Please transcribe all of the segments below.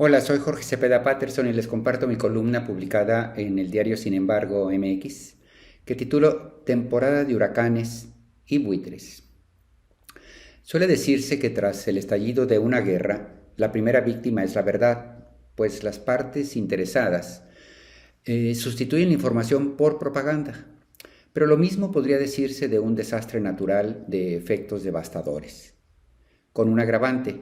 Hola, soy Jorge Cepeda Patterson y les comparto mi columna publicada en el diario Sin embargo MX, que titulo Temporada de huracanes y buitres. Suele decirse que tras el estallido de una guerra, la primera víctima es la verdad, pues las partes interesadas sustituyen la información por propaganda. Pero lo mismo podría decirse de un desastre natural de efectos devastadores. Con un agravante,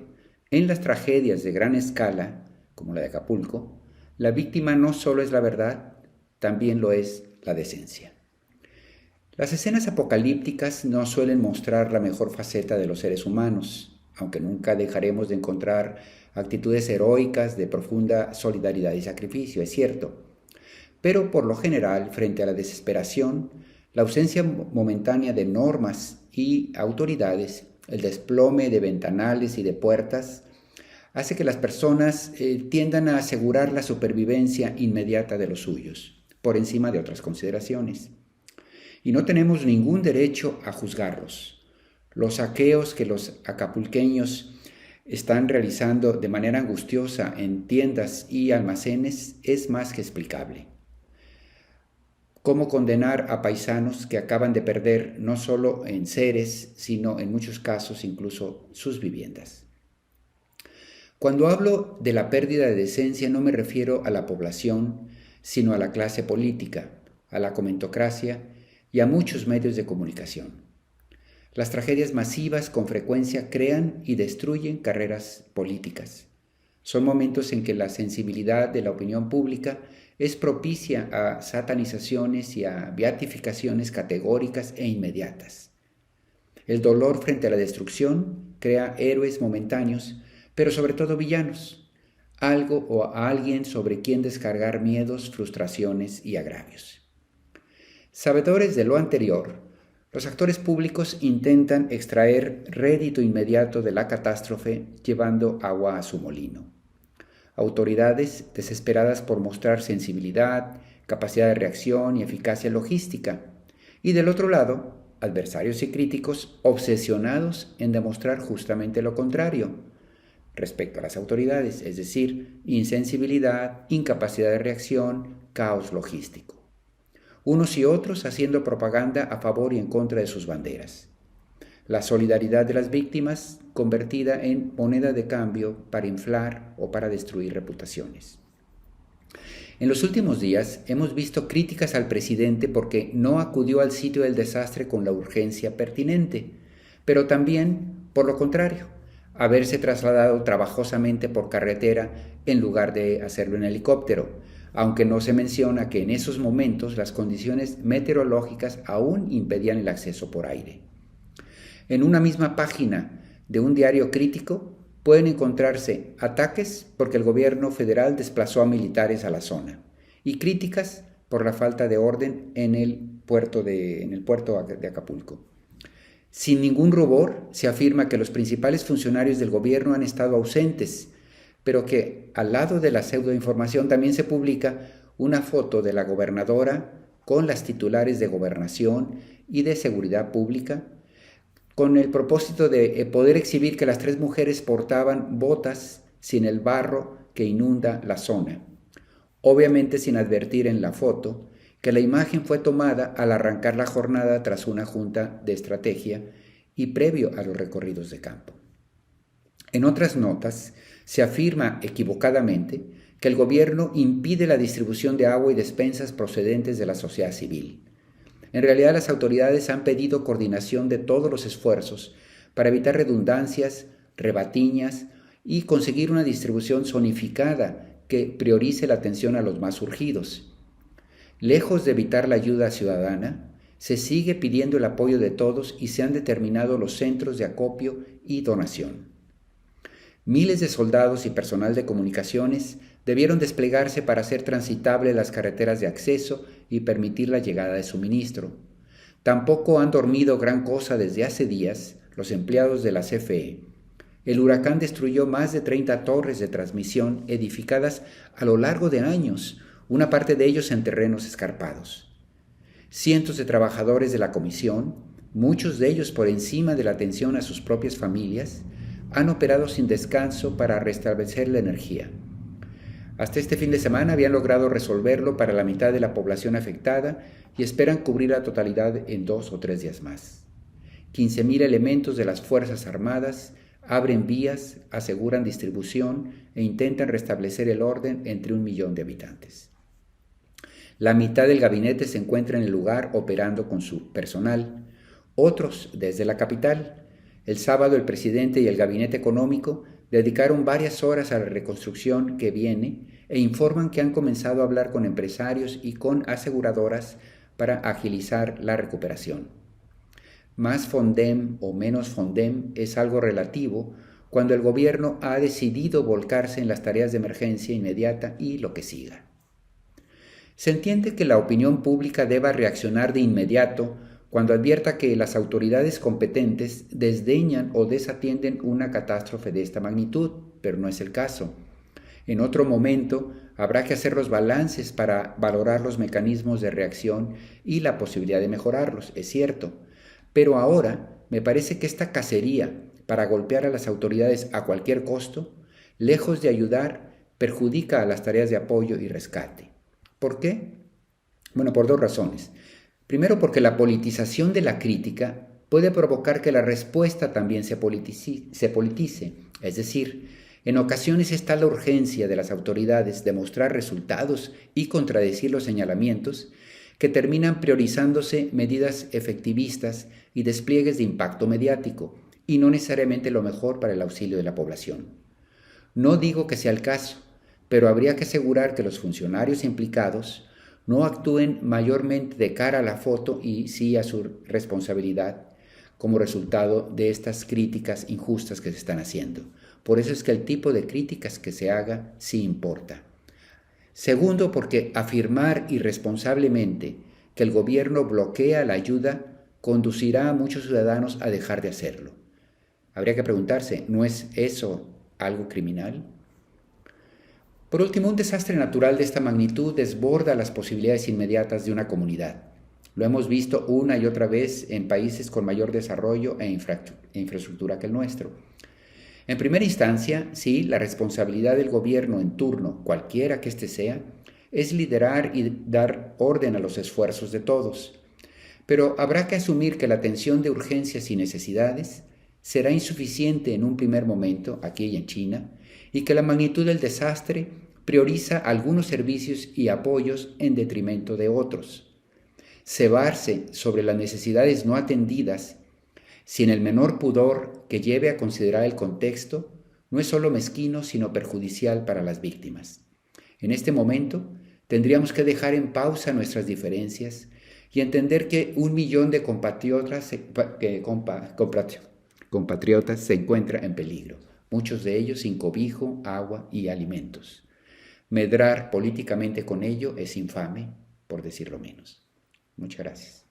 en las tragedias de gran escala, como la de Acapulco, la víctima no solo es la verdad, también lo es la decencia. Las escenas apocalípticas no suelen mostrar la mejor faceta de los seres humanos, aunque nunca dejaremos de encontrar actitudes heroicas de profunda solidaridad y sacrificio, es cierto. Pero por lo general, frente a la desesperación, la ausencia momentánea de normas y autoridades, el desplome de ventanales y de puertas, hace que las personas tiendan a asegurar la supervivencia inmediata de los suyos, por encima de otras consideraciones. Y no tenemos ningún derecho a juzgarlos. Los saqueos que los acapulqueños están realizando de manera angustiosa en tiendas y almacenes es más que explicable. ¿Cómo condenar a paisanos que acaban de perder no solo enseres, sino en muchos casos incluso sus viviendas? Cuando hablo de la pérdida de decencia no me refiero a la población, sino a la clase política, a la comentocracia y a muchos medios de comunicación. Las tragedias masivas con frecuencia crean y destruyen carreras políticas. Son momentos en que la sensibilidad de la opinión pública es propicia a satanizaciones y a beatificaciones categóricas e inmediatas. El dolor frente a la destrucción crea héroes momentáneos, pero sobre todo villanos, algo o a alguien sobre quien descargar miedos, frustraciones y agravios. Sabedores de lo anterior, los actores públicos intentan extraer rédito inmediato de la catástrofe llevando agua a su molino. Autoridades desesperadas por mostrar sensibilidad, capacidad de reacción y eficacia logística. Y del otro lado, adversarios y críticos obsesionados en demostrar justamente lo contrario respecto a las autoridades, es decir, insensibilidad, incapacidad de reacción, caos logístico. Unos y otros haciendo propaganda a favor y en contra de sus banderas. La solidaridad de las víctimas convertida en moneda de cambio para inflar o para destruir reputaciones. En los últimos días hemos visto críticas al presidente porque no acudió al sitio del desastre con la urgencia pertinente, pero también, por lo contrario, haberse trasladado trabajosamente por carretera en lugar de hacerlo en helicóptero, aunque no se menciona que en esos momentos las condiciones meteorológicas aún impedían el acceso por aire. En una misma página de un diario crítico pueden encontrarse ataques porque el gobierno federal desplazó a militares a la zona y críticas por la falta de orden en el puerto de Acapulco. Sin ningún rubor se afirma que los principales funcionarios del gobierno han estado ausentes, pero que al lado de la pseudoinformación también se publica una foto de la gobernadora con las titulares de Gobernación y de Seguridad Pública, con el propósito de poder exhibir que las tres mujeres portaban botas sin el barro que inunda la zona, obviamente sin advertir en la foto que la imagen fue tomada al arrancar la jornada tras una junta de estrategia y previo a los recorridos de campo. En otras notas, se afirma equivocadamente que el gobierno impide la distribución de agua y despensas procedentes de la sociedad civil. En realidad, las autoridades han pedido coordinación de todos los esfuerzos para evitar redundancias, rebatiñas y conseguir una distribución zonificada que priorice la atención a los más urgidos. Lejos de evitar la ayuda ciudadana, se sigue pidiendo el apoyo de todos y se han determinado los centros de acopio y donación. Miles de soldados y personal de comunicaciones debieron desplegarse para hacer transitables las carreteras de acceso y permitir la llegada de suministro. Tampoco han dormido gran cosa desde hace días los empleados de la CFE. El huracán destruyó más de 30 torres de transmisión edificadas a lo largo de años, una parte de ellos en terrenos escarpados. Cientos de trabajadores de la comisión, muchos de ellos por encima de la atención a sus propias familias, han operado sin descanso para restablecer la energía. Hasta este fin de semana habían logrado resolverlo para la mitad de la población afectada y esperan cubrir la totalidad en 2 o 3 días más. 15.000 elementos de las Fuerzas Armadas abren vías, aseguran distribución e intentan restablecer el orden entre 1 millón de habitantes. La mitad del gabinete se encuentra en el lugar operando con su personal, otros desde la capital. El sábado el presidente y el gabinete económico dedicaron varias horas a la reconstrucción que viene e informan que han comenzado a hablar con empresarios y con aseguradoras para agilizar la recuperación. Más Fondem o menos Fondem es algo relativo cuando el gobierno ha decidido volcarse en las tareas de emergencia inmediata y lo que siga. Se entiende que la opinión pública deba reaccionar de inmediato cuando advierta que las autoridades competentes desdeñan o desatienden una catástrofe de esta magnitud, pero no es el caso. En otro momento habrá que hacer los balances para valorar los mecanismos de reacción y la posibilidad de mejorarlos, es cierto. Pero ahora me parece que esta cacería para golpear a las autoridades a cualquier costo, lejos de ayudar, perjudica a las tareas de apoyo y rescate. ¿Por qué? Bueno, por 2 razones. Primero, porque la politización de la crítica puede provocar que la respuesta también se politice. Es decir, en ocasiones está la urgencia de las autoridades de mostrar resultados y contradecir los señalamientos que terminan priorizándose medidas efectivistas y despliegues de impacto mediático, y no necesariamente lo mejor para el auxilio de la población. No digo que sea el caso, pero habría que asegurar que los funcionarios implicados no actúen mayormente de cara a la foto y sí a su responsabilidad como resultado de estas críticas injustas que se están haciendo. Por eso es que el tipo de críticas que se haga sí importa. Segundo, porque afirmar irresponsablemente que el gobierno bloquea la ayuda conducirá a muchos ciudadanos a dejar de hacerlo. Habría que preguntarse, ¿no es eso algo criminal? Por último, un desastre natural de esta magnitud desborda las posibilidades inmediatas de una comunidad. Lo hemos visto una y otra vez en países con mayor desarrollo e infraestructura que el nuestro. En primera instancia, sí, la responsabilidad del gobierno en turno, cualquiera que éste sea, es liderar y dar orden a los esfuerzos de todos. Pero habrá que asumir que la atención de urgencias y necesidades será insuficiente en un primer momento, aquí y en China, y que la magnitud del desastre prioriza algunos servicios y apoyos en detrimento de otros. Cebarse sobre las necesidades no atendidas, sin el menor pudor que lleve a considerar el contexto, no es solo mezquino, sino perjudicial para las víctimas. En este momento, tendríamos que dejar en pausa nuestras diferencias y entender que 1 millón de compatriotas se encuentra en peligro, muchos de ellos sin cobijo, agua y alimentos. Medrar políticamente con ello es infame, por decirlo menos. Muchas gracias.